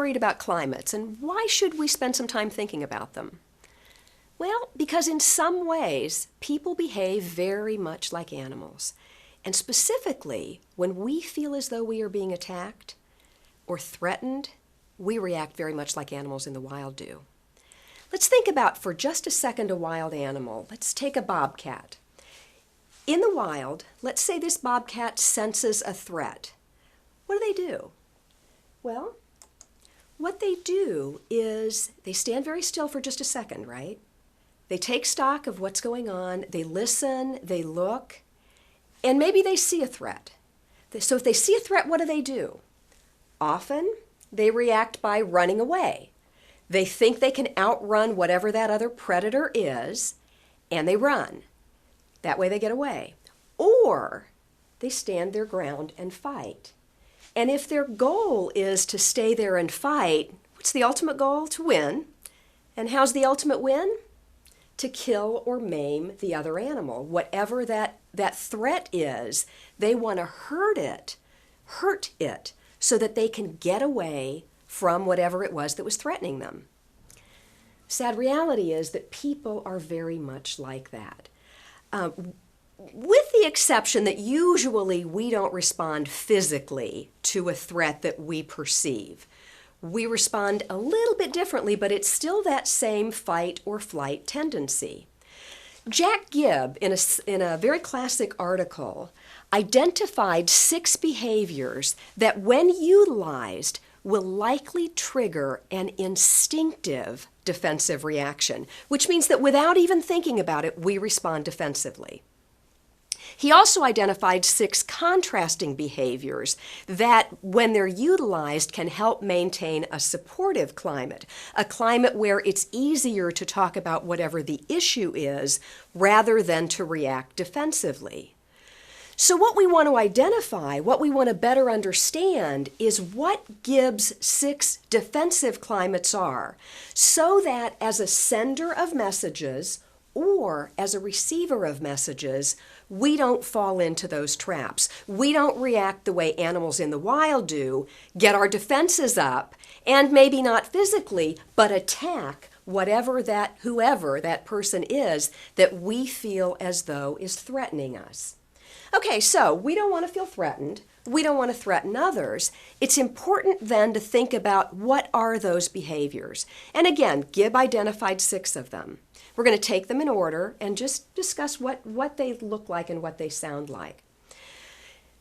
worried about climates, and why should we spend some time thinking about them? Well, because in some ways, people behave very much like animals. And specifically, when we feel as though we are being attacked or threatened, we react very much like animals in the wild do. Let's think about, for just a second, a wild animal. Let's take a bobcat. In the wild, let's say this bobcat senses a threat. What do? Well, what they do is they stand very still for just a second, right? They take stock of what's going on, they listen, they look, and maybe they see a threat. So if they see a threat, what do? Often, they react by running away. They think they can outrun whatever that other predator is, and they run. That way they get away. Or they stand their ground and fight. And if their goal is to stay there and fight, what's the ultimate goal? To win. And how's the ultimate win? To kill or maim the other animal. Whatever that threat is, they want to hurt it, so that they can get away from whatever it was that was threatening them. Sad reality is that people are very much like that. With the exception that usually we don't respond physically to a threat that we perceive. We respond a little bit differently, but it's still that same fight or flight tendency. Jack Gibb, in a very classic article, identified 6 behaviors that, when utilized, will likely trigger an instinctive defensive reaction, which means that without even thinking about it, we respond defensively. He also identified 6 contrasting behaviors that, when they're utilized, can help maintain a supportive climate, a climate where it's easier to talk about whatever the issue is rather than to react defensively. So what we want to identify, what we want to better understand, is what Gibb's 6 defensive climates are, so that as a sender of messages or as a receiver of messages, we don't fall into those traps. We don't react the way animals in the wild do, get our defenses up, and maybe not physically, but attack whoever that person is that we feel as though is threatening us. Okay, so we don't want to feel threatened. We don't want to threaten others. It's important then to think about what are those behaviors. And again, Gibb identified 6 of them. We're going to take them in order and just discuss what they look like and what they sound like.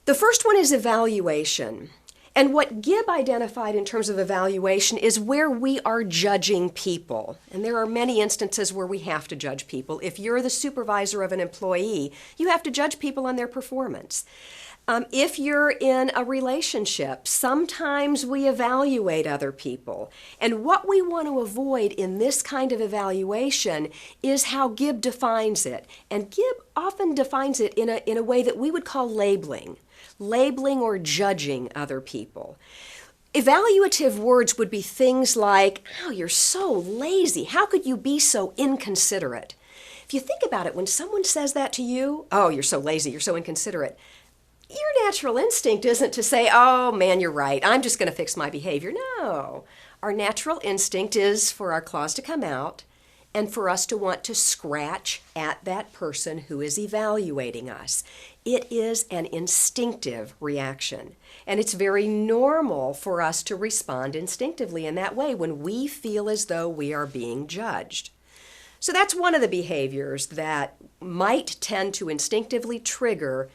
The first one is evaluation. And what Gibb identified in terms of evaluation is where we are judging people. And there are many instances where we have to judge people. If you're the supervisor of an employee, you have to judge people on their performance. If you're in a relationship, sometimes we evaluate other people. And what we want to avoid in this kind of evaluation is how Gibb defines it. And Gibb often defines it in a way that we would call labeling or judging other people. Evaluative words would be things like, "Oh, you're so lazy. How could you be so inconsiderate?" If you think about it, when someone says that to you, "Oh, you're so lazy, you're so inconsiderate," your natural instinct isn't to say, "Oh man, you're right, I'm just going to fix my behavior." No. Our natural instinct is for our claws to come out and for us to want to scratch at that person who is evaluating us. It is an instinctive reaction. And it's very normal for us to respond instinctively in that way when we feel as though we are being judged. So that's one of the behaviors that might tend to instinctively trigger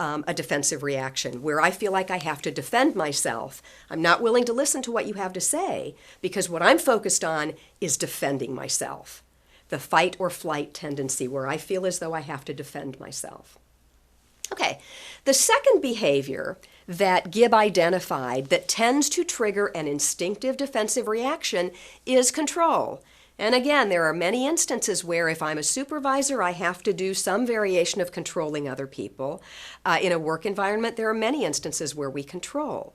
a defensive reaction, where I feel like I have to defend myself. I'm not willing to listen to what you have to say because what I'm focused on is defending myself. The fight or flight tendency, where I feel as though I have to defend myself. Okay, the second behavior that Gibb identified that tends to trigger an instinctive defensive reaction is control. And again, there are many instances where if I'm a supervisor, I have to do some variation of controlling other people. In a work environment, there are many instances where we control.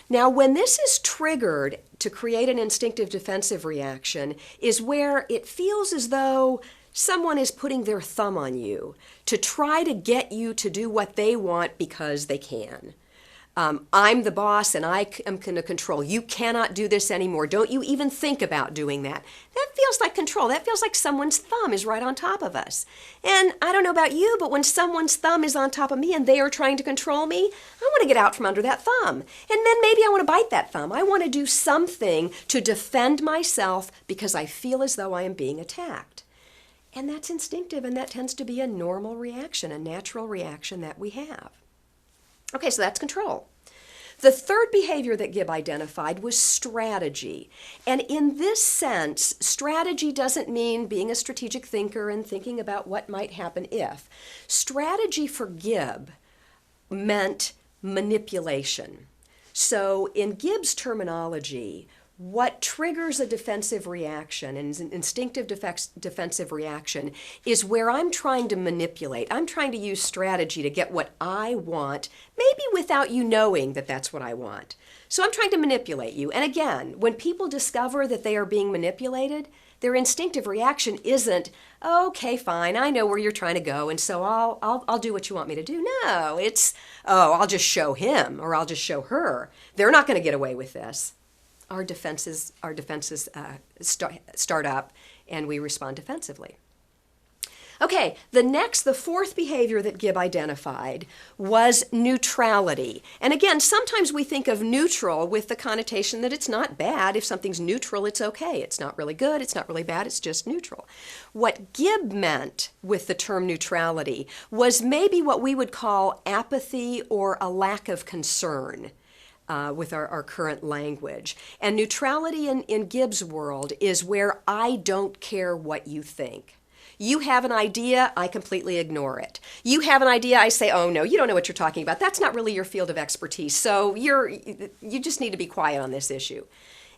Now, when this is triggered to create an instinctive defensive reaction is where it feels as though someone is putting their thumb on you to try to get you to do what they want because they can. I'm the boss and I am going to control. You cannot do this anymore. Don't you even think about doing that. That feels like control. That feels like someone's thumb is right on top of us. And I don't know about you, but when someone's thumb is on top of me and they are trying to control me, I want to get out from under that thumb. And then maybe I want to bite that thumb. I want to do something to defend myself because I feel as though I am being attacked. And that's instinctive, and that tends to be a normal reaction, a natural reaction that we have. Okay, so that's control. The third behavior that Gibb identified was strategy. And in this sense, strategy doesn't mean being a strategic thinker and thinking about what might happen if. Strategy for Gibb meant manipulation. So in Gibb's terminology, what triggers a defensive reaction, an instinctive defensive reaction, is where I'm trying to manipulate. I'm trying to use strategy to get what I want, maybe without you knowing that that's what I want. So I'm trying to manipulate you. And again, when people discover that they are being manipulated, their instinctive reaction isn't, okay, fine, I know where you're trying to go, and so I'll do what you want me to do. No, it's, I'll just show him or I'll just show her. They're not going to get away with this. Our defenses start up, and we respond defensively. Okay, the fourth behavior that Gibb identified was neutrality. And again, sometimes we think of neutral with the connotation that it's not bad. If something's neutral, it's okay. It's not really good, it's not really bad, it's just neutral. What Gibb meant with the term neutrality was maybe what we would call apathy or a lack of concern. With our current language. And neutrality in Gibb's world is where I don't care what you think. You have an idea, I completely ignore it. You have an idea, I say, oh no, you don't know what you're talking about. That's not really your field of expertise, so you just need to be quiet on this issue.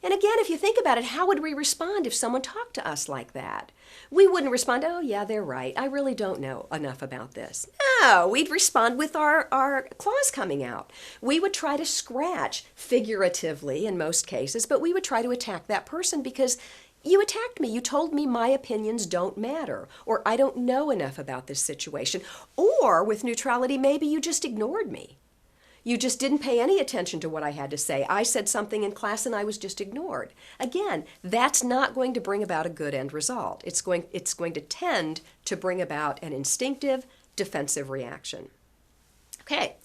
And again, if you think about it, how would we respond if someone talked to us like that? We wouldn't respond, oh yeah, they're right. I really don't know enough about this. No, we'd respond with our claws coming out. We would try to scratch, figuratively in most cases, but we would try to attack that person because you attacked me. You told me my opinions don't matter, or I don't know enough about this situation. Or with neutrality, maybe you just ignored me. You just didn't pay any attention to what I had to say. I said something in class and I was just ignored. Again, that's not going to bring about a good end result. It's going to tend to bring about an instinctive defensive reaction. Okay,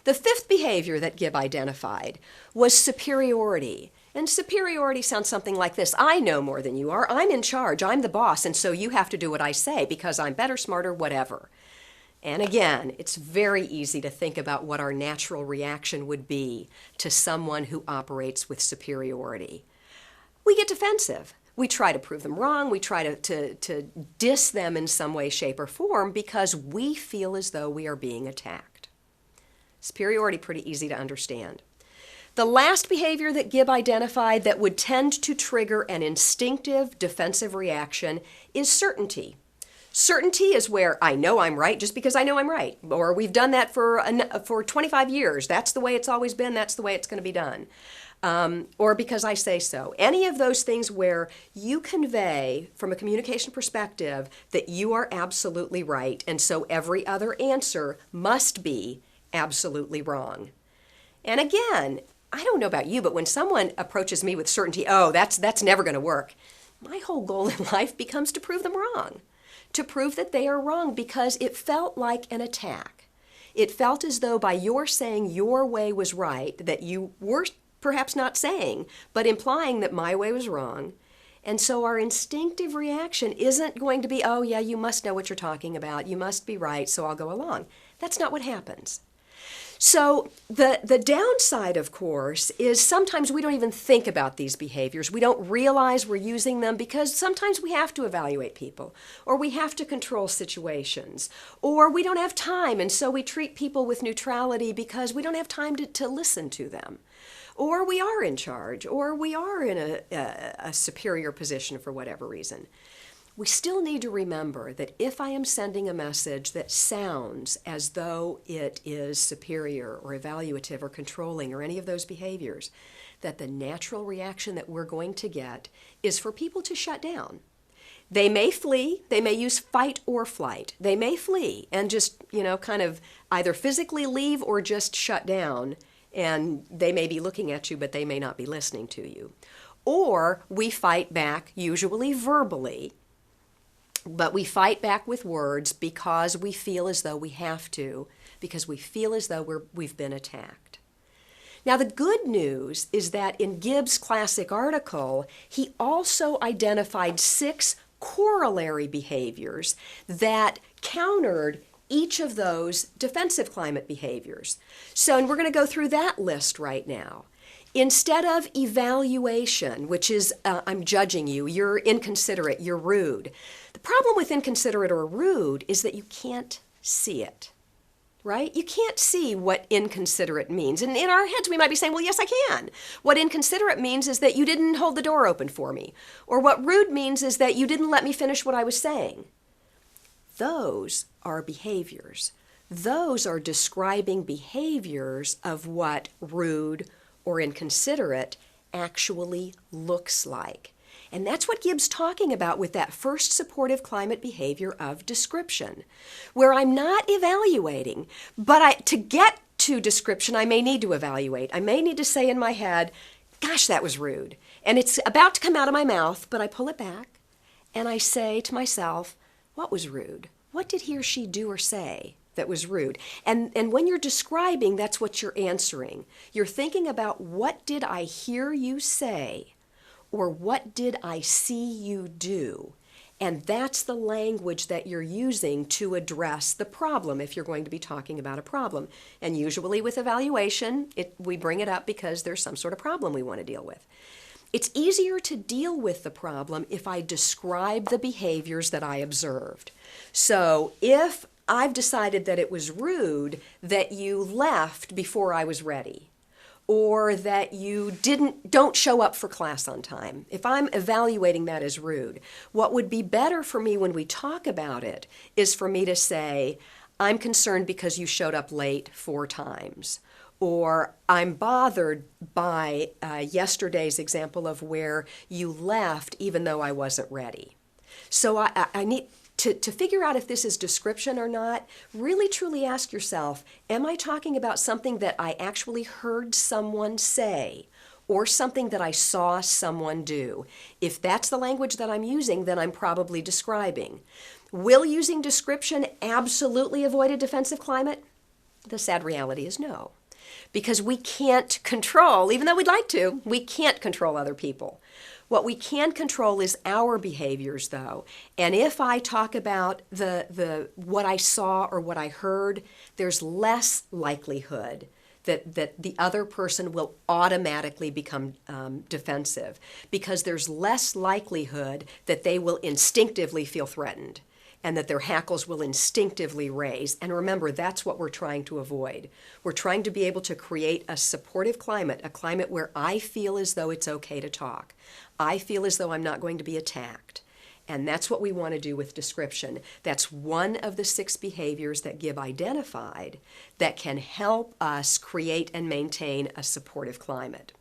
the fifth behavior that Gibb identified was superiority. And superiority sounds something like this. I know more than you are. I'm in charge. I'm the boss, and so you have to do what I say because I'm better, smarter, whatever. And again, it's very easy to think about what our natural reaction would be to someone who operates with superiority. We get defensive. We try to prove them wrong. We try to diss them in some way, shape, or form because we feel as though we are being attacked. Superiority, pretty easy to understand. The last behavior that Gibb identified that would tend to trigger an instinctive defensive reaction is certainty. Certainty is where I know I'm right just because I know I'm right. Or we've done that for 25 years. That's the way it's always been. That's the way it's going to be done. Or because I say so. Any of those things where you convey from a communication perspective that you are absolutely right, and so every other answer must be absolutely wrong. And again, I don't know about you, but when someone approaches me with certainty, oh, that's never going to work, my whole goal in life becomes to prove them wrong. To prove that they are wrong because it felt like an attack. It felt as though by your saying your way was right, that you were perhaps not saying, but implying that my way was wrong. And so our instinctive reaction isn't going to be, oh yeah, you must know what you're talking about. You must be right, so I'll go along. That's not what happens. So the downside, of course, is sometimes we don't even think about these behaviors. We don't realize we're using them because sometimes we have to evaluate people, or we have to control situations, or we don't have time, and so we treat people with neutrality because we don't have time to listen to them. Or we are in charge, or we are in a superior position for whatever reason. We still need to remember that if I am sending a message that sounds as though it is superior or evaluative or controlling or any of those behaviors, that the natural reaction that we're going to get is for people to shut down. They may flee, they may use fight or flight. They may flee and just, kind of either physically leave or just shut down and they may be looking at you, but they may not be listening to you. Or we fight back, usually verbally, but we fight back with words because we feel as though we have to, because we feel as though we've been attacked. Now, the good news is that in Gibb's classic article, he also identified 6 corollary behaviors that countered each of those defensive climate behaviors. So, and we're going to go through that list right now. Instead of evaluation, which is, I'm judging you, you're inconsiderate, you're rude. The problem with inconsiderate or rude is that you can't see it. Right? You can't see what inconsiderate means. And in our heads, we might be saying, well, yes, I can. What inconsiderate means is that you didn't hold the door open for me. Or what rude means is that you didn't let me finish what I was saying. Those are behaviors. Those are describing behaviors of what rude or inconsiderate actually looks like. And that's what Gibb's talking about with that first supportive climate behavior of description, where I'm not evaluating, but to get to description, I may need to evaluate. I may need to say in my head, gosh, that was rude. And it's about to come out of my mouth, but I pull it back and I say to myself, what was rude? What did he or she do or say that was rude? And when you're describing, that's what you're answering. You're thinking about, what did I hear you say? Or what did I see you do? And that's the language that you're using to address the problem if you're going to be talking about a problem. And usually with evaluation, we bring it up because there's some sort of problem we want to deal with. It's easier to deal with the problem if I describe the behaviors that I observed. So if I've decided that it was rude that you left before I was ready, or that you don't show up for class on time, if I'm evaluating that as rude, what would be better for me when we talk about it is for me to say, I'm concerned because you showed up late 4 times. Or I'm bothered by yesterday's example of where you left even though I wasn't ready. So I need to figure out if this is description or not, really truly ask yourself, am I talking about something that I actually heard someone say or something that I saw someone do? If that's the language that I'm using, then I'm probably describing. Will using description absolutely avoid a defensive climate? The sad reality is no. Because we can't control, even though we'd like to, we can't control other people. What we can control is our behaviors, though. And if I talk about what I saw or what I heard, there's less likelihood that the other person will automatically become defensive, because there's less likelihood that they will instinctively feel threatened and that their hackles will instinctively raise. And remember, that's what we're trying to avoid. We're trying to be able to create a supportive climate, a climate where I feel as though it's okay to talk. I feel as though I'm not going to be attacked. And that's what we want to do with description. That's one of the 6 behaviors that Gibb identified that can help us create and maintain a supportive climate.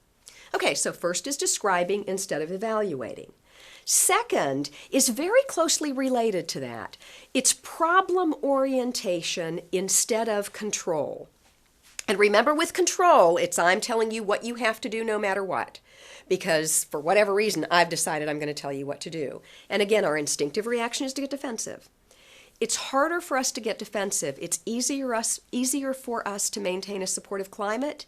Okay, so first is describing instead of evaluating. Second is very closely related to that. It's problem orientation instead of control. And remember, with control, it's I'm telling you what you have to do no matter what. Because for whatever reason, I've decided I'm going to tell you what to do. And again, our instinctive reaction is to get defensive. It's harder for us to get defensive. It's easier for us to maintain a supportive climate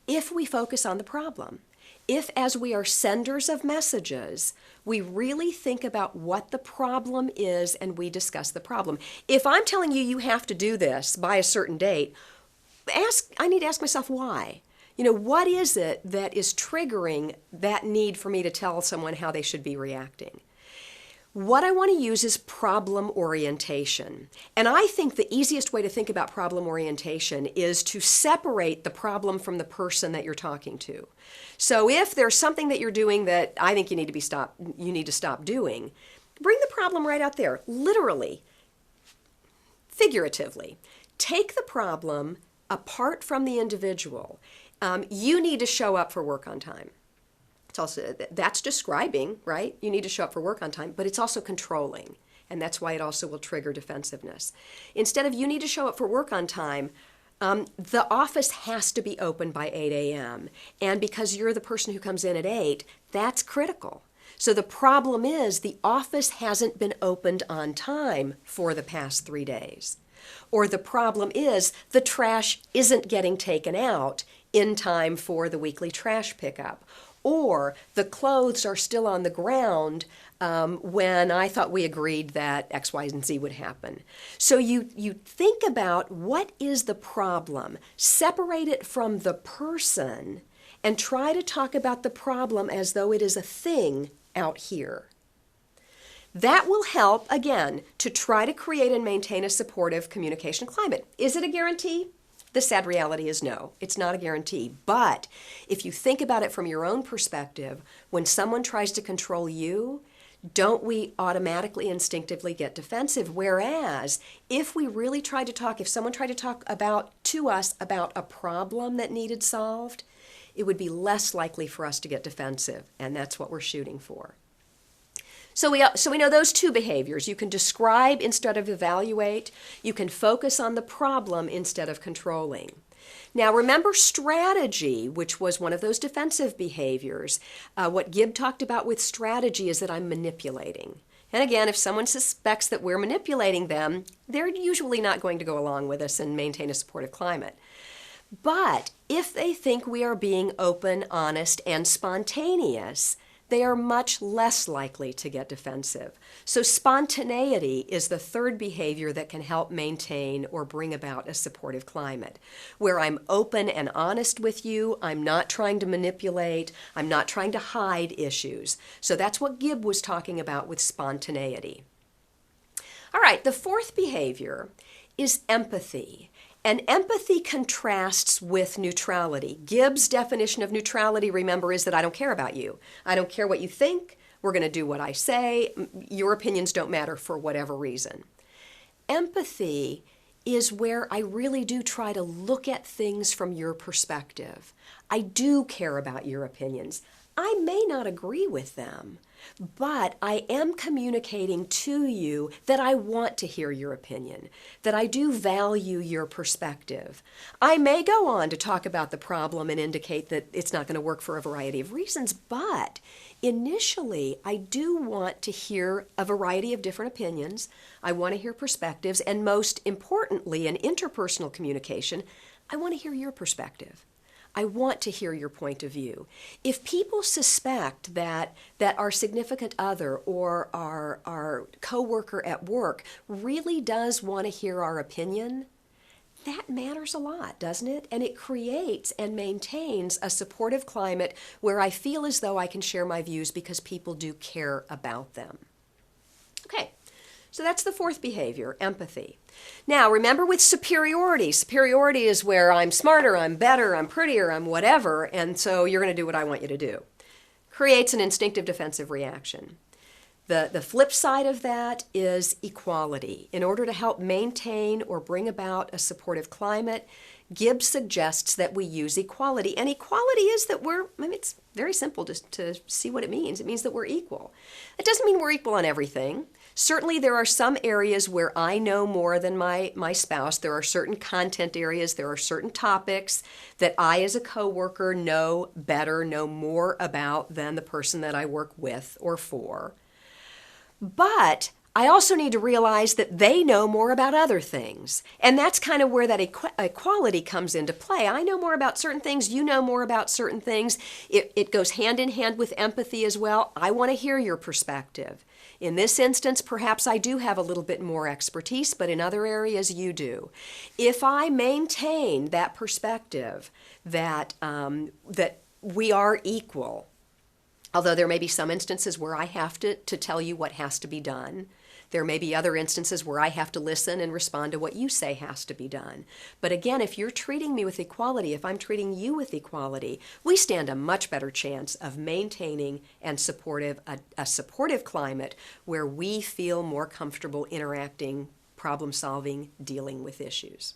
if we focus on the problem. If, as we are senders of messages, we really think about what the problem is and we discuss the problem. If I'm telling you you have to do this by a certain date, I need to ask myself why. What is it that is triggering that need for me to tell someone how they should be reacting? What I want to use is problem orientation. And I think the easiest way to think about problem orientation is to separate the problem from the person that you're talking to. So if there's something that you're doing that I think you need to stop doing, bring the problem right out there, literally, figuratively. Take the problem apart from the individual. You need to show up for work on time. That's describing, right? You need to show up for work on time, but it's also controlling, and that's why it also will trigger defensiveness. Instead of you need to show up for work on time, The office has to be open by 8 a.m. And because you're the person who comes in at 8, that's critical. So the problem is the office hasn't been opened on time for the past 3 days. Or the problem is the trash isn't getting taken out in time for the weekly trash pickup. Or the clothes are still on the ground when I thought we agreed that X, Y, and Z would happen. So you think about what is the problem, separate it from the person, and try to talk about the problem as though it is a thing out here. That will help, again, to try to create and maintain a supportive communication climate. Is it a guarantee? The sad reality is no, it's not a guarantee. But if you think about it from your own perspective, when someone tries to control you, don't we automatically instinctively get defensive? Whereas if we really tried to talk, if someone tried to talk to us about a problem that needed solved, it would be less likely for us to get defensive, and that's what we're shooting for. So we know those two behaviors. You can describe instead of evaluate. You can focus on the problem instead of controlling. Now remember strategy, which was one of those defensive behaviors. What Gibb talked about with strategy is that I'm manipulating. And again, if someone suspects that we're manipulating them, they're usually not going to go along with us and maintain a supportive climate. But if they think we are being open, honest, and spontaneous, they are much less likely to get defensive. So spontaneity is the third behavior that can help maintain or bring about a supportive climate, where I'm open and honest with you, I'm not trying to manipulate, I'm not trying to hide issues. So that's what Gibb was talking about with spontaneity. All right, the fourth behavior is empathy. And empathy contrasts with neutrality. Gibb's definition of neutrality, remember, is that I don't care about you. I don't care what you think. We're going to do what I say. Your opinions don't matter for whatever reason. Empathy is where I really do try to look at things from your perspective. I do care about your opinions. I may not agree with them, but I am communicating to you that I want to hear your opinion, that I do value your perspective. I may go on to talk about the problem and indicate that it's not going to work for a variety of reasons, but initially I do want to hear a variety of different opinions. I want to hear perspectives, and most importantly, in interpersonal communication, I want to hear your perspective. I want to hear your point of view. If people suspect that our significant other or our coworker at work really does want to hear our opinion, that matters a lot, doesn't it? And it creates and maintains a supportive climate where I feel as though I can share my views because people do care about them. Okay. So that's the fourth behavior, empathy. Now, remember with superiority. Superiority is where I'm smarter, I'm better, I'm prettier, I'm whatever, and so you're going to do what I want you to do. Creates an instinctive defensive reaction. The flip side of that is equality. In order to help maintain or bring about a supportive climate, Gibb suggests that we use equality. And equality is that it's very simple to see what it means. It means that we're equal. It doesn't mean we're equal on everything. Certainly there are some areas where I know more than my spouse. There are certain content areas, there are certain topics that I as a coworker know better, know more about than the person that I work with or for. But I also need to realize that they know more about other things. And that's kind of where that equality comes into play. I know more about certain things, you know more about certain things. It goes hand in hand with empathy as well. I want to hear your perspective. In this instance, perhaps I do have a little bit more expertise, but in other areas you do. If I maintain that perspective that we are equal, although there may be some instances where I have to tell you what has to be done. There may be other instances where I have to listen and respond to what you say has to be done. But again, if you're treating me with equality, if I'm treating you with equality, we stand a much better chance of maintaining and a supportive climate where we feel more comfortable interacting, problem solving, dealing with issues.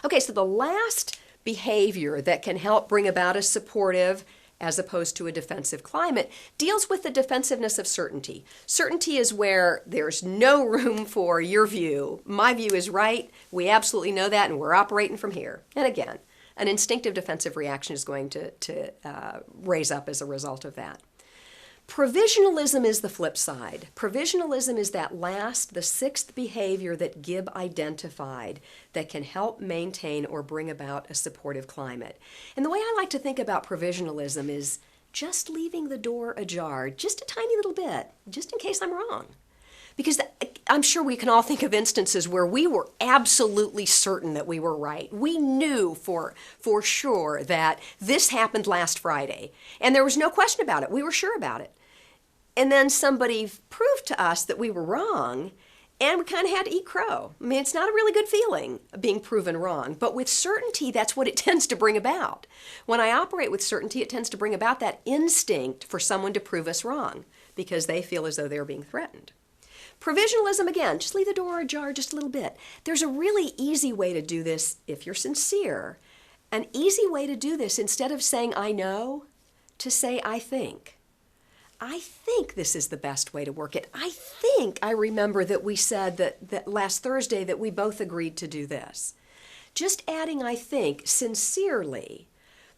Okay, so the last behavior that can help bring about a supportive as opposed to a defensive climate, deals with the defensiveness of certainty. Certainty is where there's no room for your view. My view is right. We absolutely know that, and we're operating from here. And again, an instinctive defensive reaction is going to raise up as a result of that. Provisionalism is the flip side. Provisionalism is that the sixth behavior that Gibb identified that can help maintain or bring about a supportive climate. And the way I like to think about provisionalism is just leaving the door ajar, just a tiny little bit, just in case I'm wrong. Because I'm sure we can all think of instances where we were absolutely certain that we were right. We knew for sure that this happened last Friday, and there was no question about it. We were sure about it. And then somebody proved to us that we were wrong, and we kind of had to eat crow. I mean, it's not a really good feeling, being proven wrong. But with certainty, that's what it tends to bring about. When I operate with certainty, it tends to bring about that instinct for someone to prove us wrong because they feel as though they're being threatened. Provisionalism, again, just leave the door ajar just a little bit. There's a really easy way to do this if you're sincere. An easy way to do this, instead of saying I know, to say I think. I think this is the best way to work it. I think I remember that we said that last Thursday that we both agreed to do this. Just adding I think sincerely,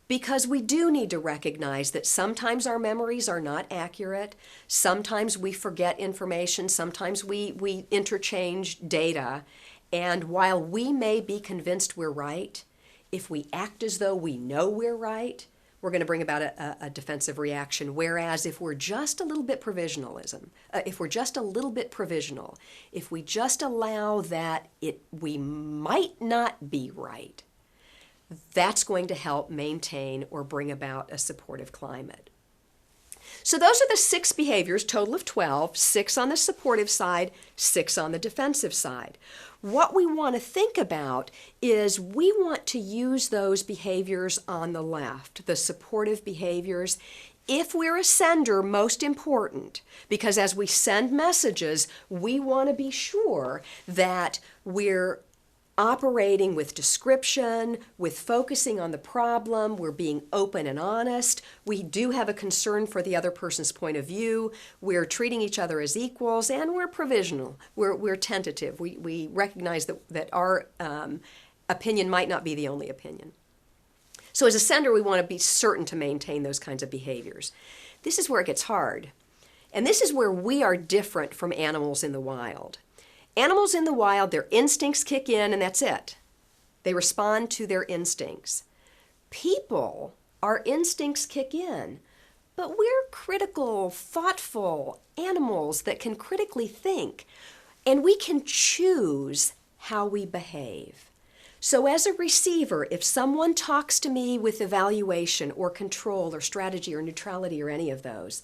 because we do need to recognize that sometimes our memories are not accurate, sometimes we forget information, sometimes we interchange data, and while we may be convinced we're right, if we act as though we know we're right, we're going to bring about a defensive reaction. Whereas if we're just a little bit provisional, if we just allow that we might not be right, that's going to help maintain or bring about a supportive climate. So those are the 6 behaviors, total of 12, 6 on the supportive side, 6 on the defensive side. What we want to think about is we want to use those behaviors on the left, the supportive behaviors, if we're a sender, most important, because as we send messages, we want to be sure that we're operating with description, with focusing on the problem, we're being open and honest, we do have a concern for the other person's point of view, we're treating each other as equals, and we're provisional, we're tentative. We recognize that our opinion might not be the only opinion. So as a sender, we want to be certain to maintain those kinds of behaviors. This is where it gets hard, and this is where we are different from animals in the wild. Animals in the wild, their instincts kick in and that's it. They respond to their instincts. People, our instincts kick in, but we're critical, thoughtful animals that can critically think, and we can choose how we behave. So as a receiver, if someone talks to me with evaluation or control or strategy or neutrality or any of those,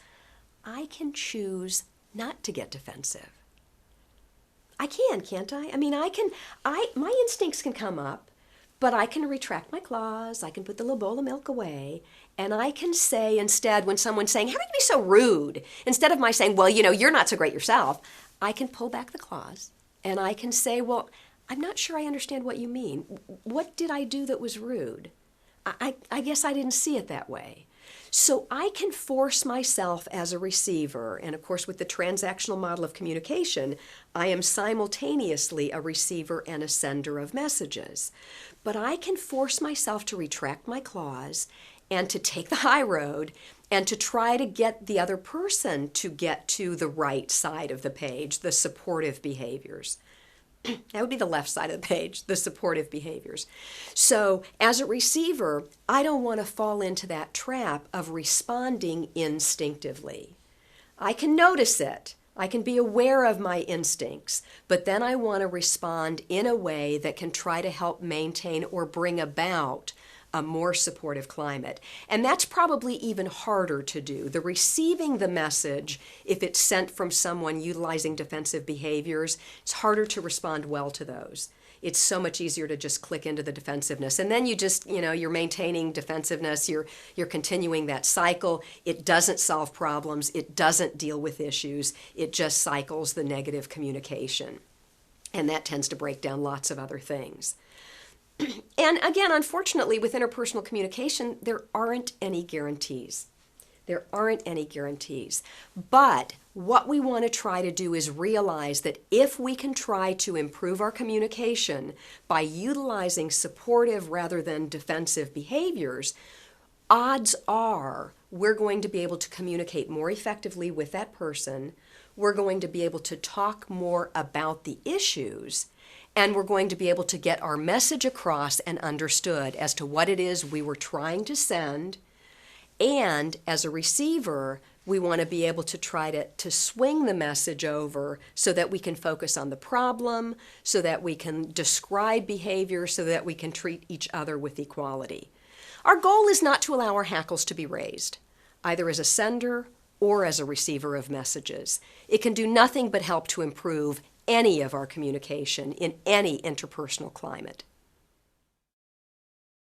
I can choose not to get defensive. I can, can't I? I mean, my instincts can come up, but I can retract my claws, I can put the little bowl of milk away, and I can say instead, when someone's saying, how can you be so rude? Instead of my saying, well, you're not so great yourself, I can pull back the claws, and I can say, well, I'm not sure I understand what you mean. What did I do that was rude? I guess I didn't see it that way. So I can force myself as a receiver, and of course with the transactional model of communication, I am simultaneously a receiver and a sender of messages. But I can force myself to retract my claws and to take the high road and to try to get the other person to get to the right side of the page, the supportive behaviors. That would be the left side of the page, the supportive behaviors. So as a receiver, I don't want to fall into that trap of responding instinctively. I can notice it. I can be aware of my instincts, but then I want to respond in a way that can try to help maintain or bring about a more supportive climate. And that's probably even harder to do. The receiving the message, if it's sent from someone utilizing defensive behaviors, it's harder to respond well to those. It's so much easier to just click into the defensiveness. And then you just, you're maintaining defensiveness, you're continuing that cycle. It doesn't solve problems, it doesn't deal with issues, it just cycles the negative communication. And that tends to break down lots of other things. And again, unfortunately, with interpersonal communication, there aren't any guarantees. There aren't any guarantees. But what we want to try to do is realize that if we can try to improve our communication by utilizing supportive rather than defensive behaviors, odds are we're going to be able to communicate more effectively with that person. We're going to be able to talk more about the issues, and we're going to be able to get our message across and understood as to what it is we were trying to send. And as a receiver, we want to be able to try to swing the message over so that we can focus on the problem, so that we can describe behavior, so that we can treat each other with equality. Our goal is not to allow our hackles to be raised, either as a sender or as a receiver of messages. It can do nothing but help to improve any of our communication in any interpersonal climate.